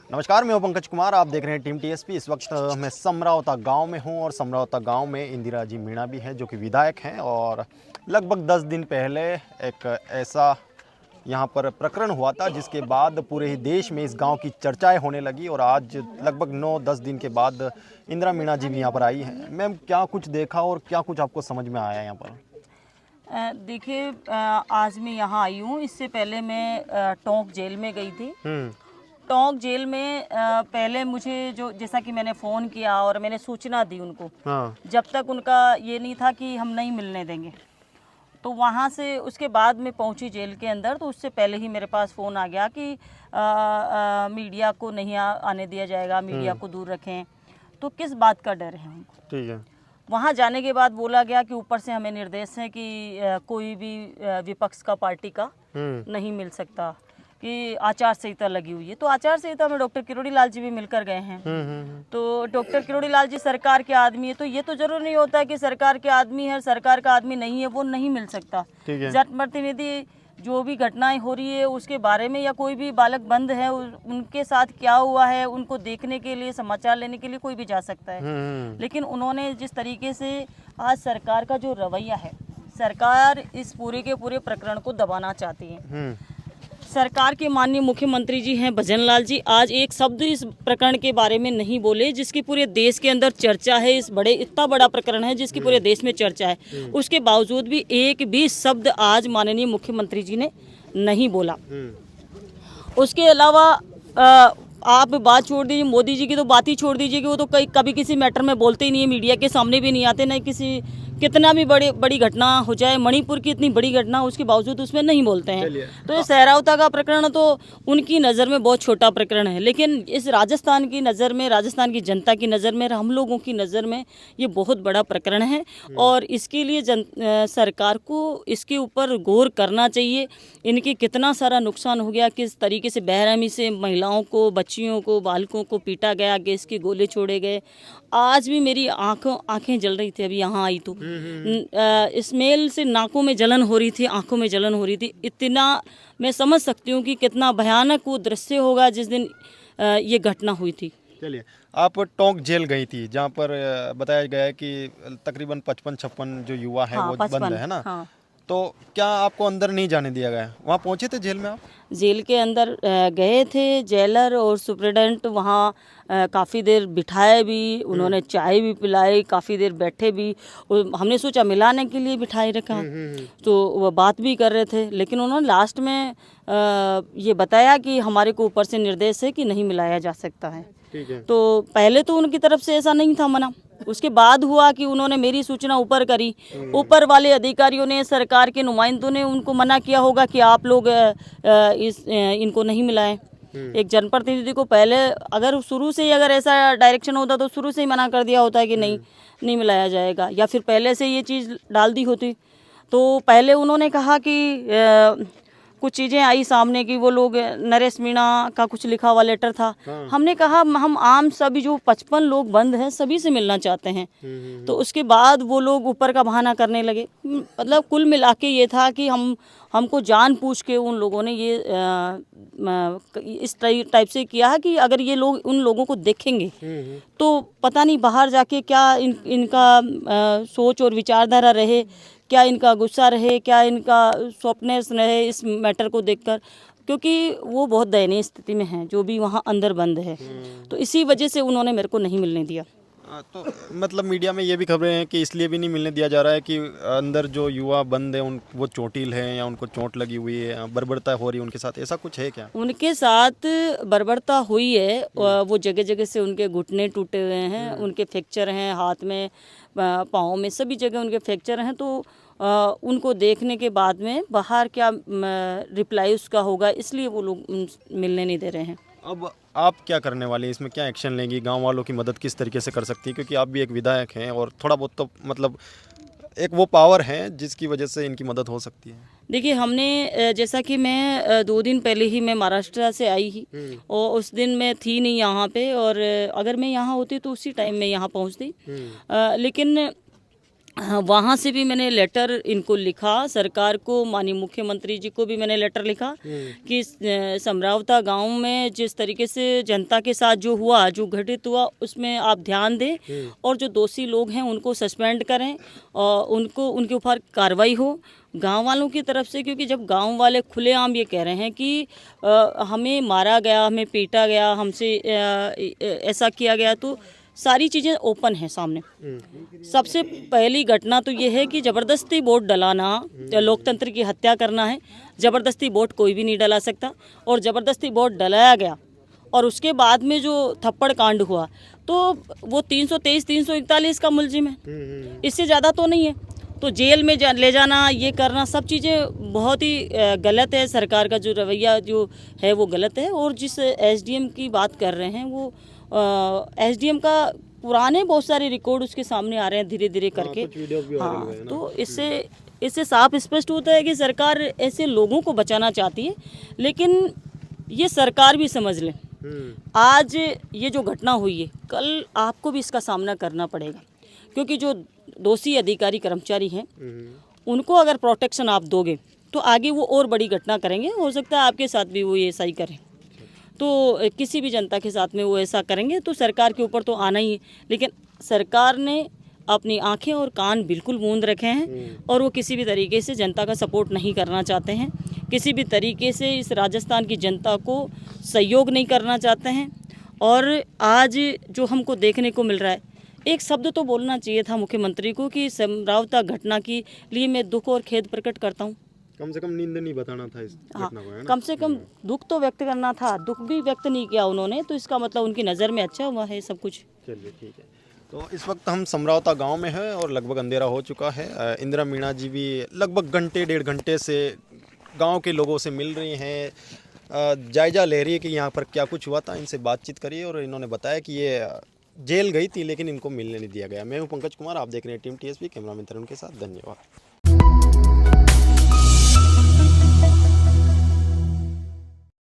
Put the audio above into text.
नमस्कार, मैं हूं पंकज कुमार। आप देख रहे हैं टीम टीएसपी। इस वक्त मैं समरावता गांव में हूं और समरावता गांव में इंदिरा जी मीणा भी हैं जो कि विधायक हैं। और लगभग 10 दिन पहले एक ऐसा यहां पर प्रकरण हुआ था जिसके बाद पूरे ही देश में इस गांव की चर्चाएं होने लगी। और आज लगभग 9-10 दिन के बाद इंदिरा मीणा जी भी यहाँ पर आई हैं। मैम, क्या कुछ देखा और क्या कुछ आपको समझ में आया यहाँ पर? देखिए, आज मैं यहाँ आई हूँ। इससे पहले मैं टोंक जेल में गई थी। टोंक जेल में पहले मुझे जो जैसा कि मैंने फ़ोन किया और मैंने सूचना दी उनको, जब तक उनका ये नहीं था कि हम नहीं मिलने देंगे, तो वहाँ से उसके बाद में पहुँची जेल के अंदर। तो उससे पहले ही मेरे पास फ़ोन आ गया कि मीडिया को नहीं आने दिया जाएगा, मीडिया को दूर रखें। तो किस बात का डर है उनको? ठीक है। वहाँ जाने के बाद बोला गया कि ऊपर से हमें निर्देश है कि कोई भी विपक्ष का पार्टी का नहीं मिल सकता, कि आचार संहिता लगी हुई है। तो आचार संहिता में डॉक्टर किरोड़ी लाल जी भी मिलकर गए हैं। तो डॉक्टर किरोड़ी लाल जी सरकार के आदमी है, तो ये तो जरूर नहीं होता कि सरकार के आदमी है, सरकार का आदमी नहीं है वो नहीं मिल सकता। जनप्रतिनिधि जो भी घटनाएं हो रही है उसके बारे में, या कोई भी बालक बंद है उनके साथ क्या हुआ है उनको देखने के लिए, समाचार लेने के लिए कोई भी जा सकता है। लेकिन उन्होंने जिस तरीके से आज सरकार का जो रवैया है, सरकार इस पूरे के पूरे प्रकरण को दबाना चाहती है। सरकार के माननीय मुख्यमंत्री जी हैं भजन लाल जी, आज एक शब्द इस प्रकरण के बारे में नहीं बोले, जिसकी पूरे देश के अंदर चर्चा है। इतना बड़ा प्रकरण है जिसकी पूरे देश में चर्चा है, उसके बावजूद भी एक भी शब्द आज माननीय मुख्यमंत्री जी ने नहीं बोला। उसके अलावा आप बात छोड़ दीजिए, मोदी जी की तो बात ही छोड़ दीजिए कि वो तो कभी किसी मैटर में बोलते ही नहीं है, मीडिया के सामने भी नहीं आते, नहीं किसी कितना भी बड़ी घटना हो जाए, मणिपुर की इतनी बड़ी घटना उसके बावजूद उसमें नहीं बोलते हैं। तो ये सहरावता का प्रकरण तो उनकी नज़र में बहुत छोटा प्रकरण है, लेकिन इस राजस्थान की नज़र में, राजस्थान की जनता की नज़र में, हम लोगों की नज़र में ये बहुत बड़ा प्रकरण है। और इसके लिए सरकार को इसके ऊपर गौर करना चाहिए। इनके कितना सारा नुकसान हो गया, किस तरीके से बेरहमी से महिलाओं को, बच्चियों को, बालकों को पीटा गया, गैस के गोले छोड़े गए। आज भी मेरी आंखें जल रही थी, अभी यहाँ आई तो स्मेल से नाकों में जलन हो रही थी, आंखों में जलन हो रही थी। इतना मैं समझ सकती हूँ कि कितना भयानक वो दृश्य होगा जिस दिन ये घटना हुई थी। चलिए, आप टोंक जेल गई थी जहाँ पर बताया गया है कि तकरीबन 55-56 जो युवा है वो बंद है ना। हाँ। तो क्या आपको अंदर नहीं जाने दिया गया? वहाँ पहुँचे थे जेल में आप? जेल के अंदर गए थे, जेलर और सुप्रिटेंडेंट वहाँ काफ़ी देर बिठाए भी, उन्होंने चाय भी पिलाई, काफ़ी देर बैठे भी। हमने सोचा मिलाने के लिए बिठाए रखा, तो वह बात भी कर रहे थे, लेकिन उन्होंने लास्ट में ये बताया कि हमारे को ऊपर से निर्देश है कि नहीं मिलाया जा सकता है। तो पहले तो उनकी तरफ से ऐसा नहीं था मना, उसके बाद हुआ कि उन्होंने मेरी सूचना ऊपर करी, ऊपर वाले अधिकारियों ने, सरकार के नुमाइंदों ने उनको मना किया होगा कि आप लोग इनको नहीं मिलाएं। एक जनप्रतिनिधि को पहले अगर शुरू से ही अगर ऐसा डायरेक्शन होता तो शुरू से ही मना कर दिया होता है कि नहीं मिलाया जाएगा, या फिर पहले से ये चीज़ डाल दी होती। तो पहले उन्होंने कहा कि कुछ चीज़ें आई सामने कि वो लोग, नरेश मीणा का कुछ लिखा हुआ लेटर था। हमने कहा हम आम सभी जो 55 लोग बंद हैं सभी से मिलना चाहते हैं। तो उसके बाद वो लोग ऊपर का बहाना करने लगे। मतलब कुल मिला के ये था कि हमको जानबूझ के उन लोगों ने ये इस टाइप से किया है कि अगर ये लोग उन लोगों को देखेंगे तो पता नहीं बाहर जाके क्या इनका सोच और विचारधारा रहे, क्या इनका गुस्सा रहे, क्या इनका सॉफ्टनेस रहे इस मैटर को देखकर, क्योंकि वो बहुत दयनीय स्थिति में हैं जो भी वहाँ अंदर बंद है। तो इसी वजह से उन्होंने मेरे को नहीं मिलने दिया। तो मतलब मीडिया में ये भी खबरें हैं कि इसलिए भी नहीं मिलने दिया जा रहा है कि अंदर जो युवा बंद है वो चोटिल हैं या उनको चोट लगी हुई है, बर्बरता हो रही है उनके साथ, ऐसा कुछ है क्या? उनके साथ बर्बरता हुई है, वो जगह जगह से उनके घुटने टूटे हुए हैं, उनके फ्रैक्चर हैं, हाथ में, पाँव में, सभी जगह उनके फ्रैक्चर हैं। तो उनको देखने के बाद में बाहर क्या रिप्लाई उसका होगा, इसलिए वो लोग मिलने नहीं दे रहे हैं। अब आप क्या करने वाली हैं, इसमें क्या एक्शन लेंगी? गांव वालों की मदद किस तरीके से कर सकती है, क्योंकि आप भी एक विधायक हैं और थोड़ा बहुत तो मतलब एक वो पावर है जिसकी वजह से इनकी मदद हो सकती है? देखिए, हमने जैसा कि मैं 2 दिन पहले ही मैं महाराष्ट्र से आई ही, और उस दिन मैं थी नहीं यहाँ पे, और अगर मैं यहाँ होती तो उसी टाइम में यहाँ पहुँचती। लेकिन हाँ, वहाँ से भी मैंने लेटर इनको लिखा, सरकार को, माननीय मुख्यमंत्री जी को भी मैंने लेटर लिखा कि समरावता गांव में जिस तरीके से जनता के साथ जो हुआ, जो घटित हुआ, उसमें आप ध्यान दें और जो दोषी लोग हैं उनको सस्पेंड करें और उनको उनके ऊपर कार्रवाई हो गांव वालों की तरफ से। क्योंकि जब गांव वाले खुलेआम ये कह रहे हैं कि हमें मारा गया, हमें पीटा गया, हमसे ऐसा किया गया, तो सारी चीज़ें ओपन हैं सामने। सबसे पहली घटना तो ये है कि ज़बरदस्ती वोट डलाना, लोकतंत्र की हत्या करना है। ज़बरदस्ती वोट कोई भी नहीं डला सकता, और ज़बरदस्ती वोट डलाया गया और उसके बाद में जो थप्पड़ कांड हुआ, तो वो 323, 341 का मुलजिम है, इससे ज़्यादा तो नहीं है। तो जेल में ले जाना, ये करना, सब चीज़ें बहुत ही गलत है। सरकार का जो रवैया जो है वो गलत है। और जिस एसडीएम की बात कर रहे हैं, वो एसडीएम का पुराने बहुत सारे रिकॉर्ड उसके सामने आ रहे हैं धीरे धीरे करके। हाँ, तो इससे साफ स्पष्ट होता है कि सरकार ऐसे लोगों को बचाना चाहती है, लेकिन ये सरकार भी समझ ले, आज ये जो घटना हुई है, कल आपको भी इसका सामना करना पड़ेगा। क्योंकि जो दोषी अधिकारी कर्मचारी हैं, उनको अगर प्रोटेक्शन आप दोगे तो आगे वो और बड़ी घटना करेंगे। हो सकता है आपके साथ भी वो ये ऐसा ही करें, तो किसी भी जनता के साथ में वो ऐसा करेंगे, तो सरकार के ऊपर तो आना ही है। लेकिन सरकार ने अपनी आंखें और कान बिल्कुल मूंद रखे हैं और वो किसी भी तरीके से जनता का सपोर्ट नहीं करना चाहते हैं, किसी भी तरीके से इस राजस्थान की जनता को सहयोग नहीं करना चाहते हैं। और आज जो हमको देखने को मिल रहा है, एक शब्द तो बोलना चाहिए था मुख्यमंत्री को कि समरावता घटना के लिए मैं दुख और खेद प्रकट करता हूँ। कम से कम निंदा नहीं बताना था इस घटना को, है ना? कम से कम दुख तो व्यक्त करना था, दुख भी व्यक्त नहीं किया उन्होंने, तो इसका मतलब उनकी नज़र में अच्छा हुआ है सब कुछ। चलिए ठीक है। तो इस वक्त हम समरावता गांव में हैं और लगभग अंधेरा हो चुका है। इंदिरा मीणा जी भी लगभग घंटे 1.5 घंटे से गांव के लोगों से मिल रही हैं, जायजा ले रही है कि यहाँ पर क्या कुछ हुआ था। इनसे बातचीत करिए और इन्होंने बताया कि ये जेल गई थी लेकिन इनको मिलने नहीं दिया गया। मैं हूँ पंकज कुमार, आप देख रहे हैं टीम टीएसपी, कैमरामैन तरुण के साथ। धन्यवाद।